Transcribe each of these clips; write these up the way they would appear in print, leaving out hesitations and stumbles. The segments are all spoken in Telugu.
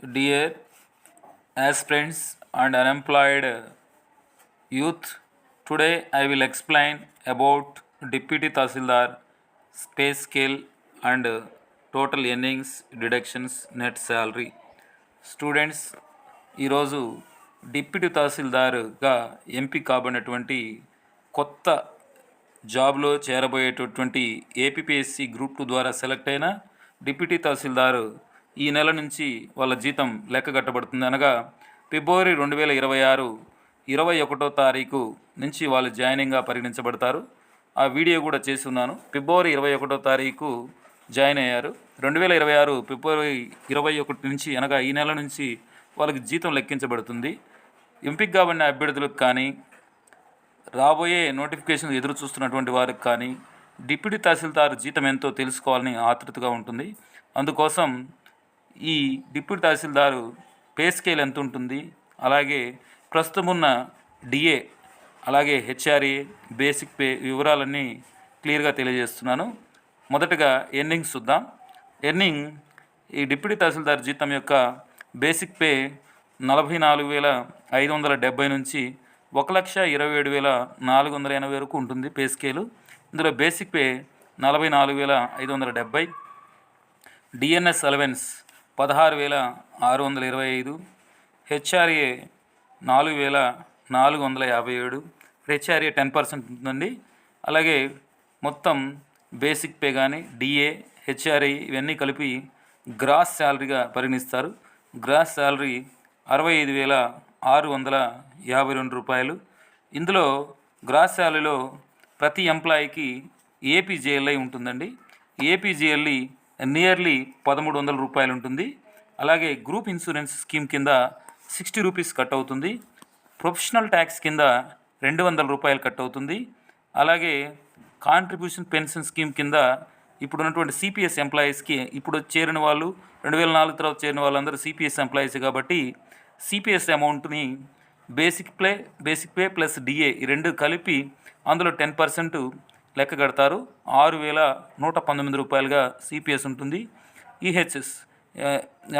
Dear aspirants and unemployed youth, today I will explain about Deputy Tahsildar pay scale and total earnings deductions net salary. Students, ఈరోజు డిప్యూటీ తహసీల్దార్గా ఎంపిక కాబడినటువంటి కొత్త జాబ్లో చేరబోయేటటువంటి ఏపీపీఎస్సీ గ్రూప్ 2 ద్వారా సెలెక్ట్ అయిన డిప్యూటీ తహసీల్దార్ ఈ నెల నుంచి వాళ్ళ జీతం లెక్క కట్టబడుతుంది. అనగా ఫిబ్రవరి 2026 21వ తారీఖు నుంచి వాళ్ళు జాయినింగ్గా పరిగణించబడతారు. ఆ వీడియో కూడా చేసి ఉన్నాను. ఫిబ్రవరి 21వ తారీఖు జాయిన్ అయ్యారు. 2026 ఫిబ్రవరి 21 నుంచి అనగా ఈ నెల నుంచి వాళ్ళకి జీతం లెక్కించబడుతుంది. ఎంపిక కాబడిన అభ్యర్థులకు కానీ రాబోయే నోటిఫికేషన్ ఎదురు చూస్తున్నటువంటి వారికి కానీ డిప్యూటీ తహసీల్దార్ జీతం ఎంతో తెలుసుకోవాలని ఆతృతగా ఉంటుంది. అందుకోసం ఈ డిప్యూటీ తహసీల్దారు పే స్కేల్ ఎంత ఉంటుంది, అలాగే ప్రస్తుతం ఉన్న డిఏ, అలాగే హెచ్ఆర్ఏ, బేసిక్ పే వివరాలన్నీ క్లియర్గా తెలియజేస్తున్నాను. మొదటగా ఎర్నింగ్స్ చూద్దాం. ఈ డిప్యూటీ తహసీల్దార్ జీతం యొక్క బేసిక్ పే 44,570 నుంచి 1,27,480 వరకు ఉంటుంది పే స్కేలు. ఇందులో basic pay 44,570, DNS allowance 16,625, HRA 4,457, HRA 10% ఉంటుందండి. అలాగే మొత్తం బేసిక్ పే కానీ డిఏ, హెచ్ఆర్ఏ ఇవన్నీ కలిపి గ్రాస్ శాలరీగా పరిగణిస్తారు. గ్రాస్ శాలరీ 65,652 రూపాయలు. ఇందులో గ్రాస్ శాలరీలో ప్రతి ఎంప్లాయీకి ఏపీజేఎల్ఐ ఉంటుందండి. ఏపీజేఎల్ఐ నియర్లీ 1,300 రూపాయలు ఉంటుంది. అలాగే గ్రూప్ ఇన్సూరెన్స్ స్కీమ్ కింద 60 రూపీస్ కట్ అవుతుంది. ప్రొఫెషనల్ ట్యాక్స్ కింద 200 రూపాయలు కట్ అవుతుంది. అలాగే కాంట్రిబ్యూషన్ పెన్షన్ స్కీమ్ కింద ఇప్పుడు ఉన్నటువంటి సిపిఎస్ ఎంప్లాయీస్కి, ఇప్పుడు చేరిన వాళ్ళు 2004 తర్వాత చేరిన వాళ్ళందరూ సిపిఎస్ ఎంప్లాయీస్ కాబట్టి సిపిఎస్ అమౌంట్ని బేసిక్ పే ప్లస్ డిఏ ఈ రెండు కలిపి అందులో 10% లెక్క కడతారు. 6,119 రూపాయలుగా సిపిఎస్ ఉంటుంది. ఈహెచ్ఎస్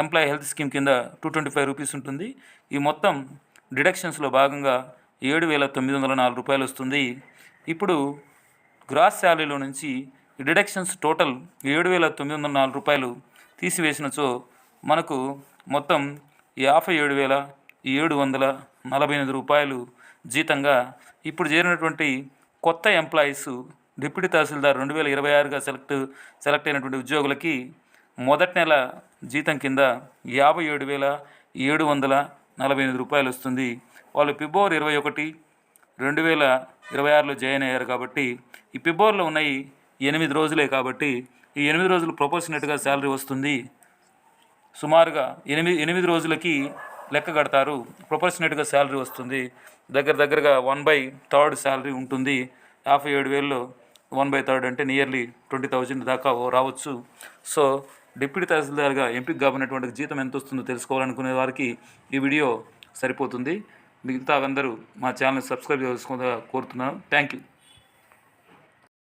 ఎంప్లాయీ హెల్త్ స్కీమ్ కింద 225 రూపీస్ ఉంటుంది. ఈ మొత్తం డిడక్షన్స్లో భాగంగా 7,904 రూపాయలు వస్తుంది. ఇప్పుడు గ్రాస్ శాలరీలో నుంచి డిడక్షన్స్ టోటల్ 7,904 రూపాయలు తీసివేసినచో మనకు మొత్తం 57,748 రూపాయలు జీతంగా ఇప్పుడు చేరినటువంటి కొత్త ఎంప్లాయీస్ డిప్యూటీ తహసీల్దార్ 2026గా సెలెక్ట్ అయినటువంటి ఉద్యోగులకి మొదటి నెల జీతం కింద 57,748 రూపాయలు వస్తుంది. వాళ్ళు ఫిబ్రవరి 21, 2026లో జాయిన్ అయ్యారు కాబట్టి ఈ ఫిబ్రవరిలో ఉన్నాయి 8 రోజులే కాబట్టి ఈ 8 రోజులు ప్రపోర్షనేట్గా శాలరీ వస్తుంది. సుమారుగా 8 రోజులకి లెక్క కడతారు, ప్రపోర్షనేట్గా శాలరీ వస్తుంది. దగ్గరగా 1/3 శాలరీ ఉంటుంది. 57,000లో 1/3 అంటే నియర్లీ 20,000 దాకా రావచ్చు. సో డిప్యూటీ తహసీల్దార్గా ఎంపిక కాబడినటువంటి జీతం ఎంత వస్తుందో తెలుసుకోవాలనుకునే వారికి ఈ వీడియో సరిపోతుంది. మిగతా అందరూ మా ఛానల్ని సబ్స్క్రైబ్ చేసుకోవాలని కోరుతున్నాను. Thank you.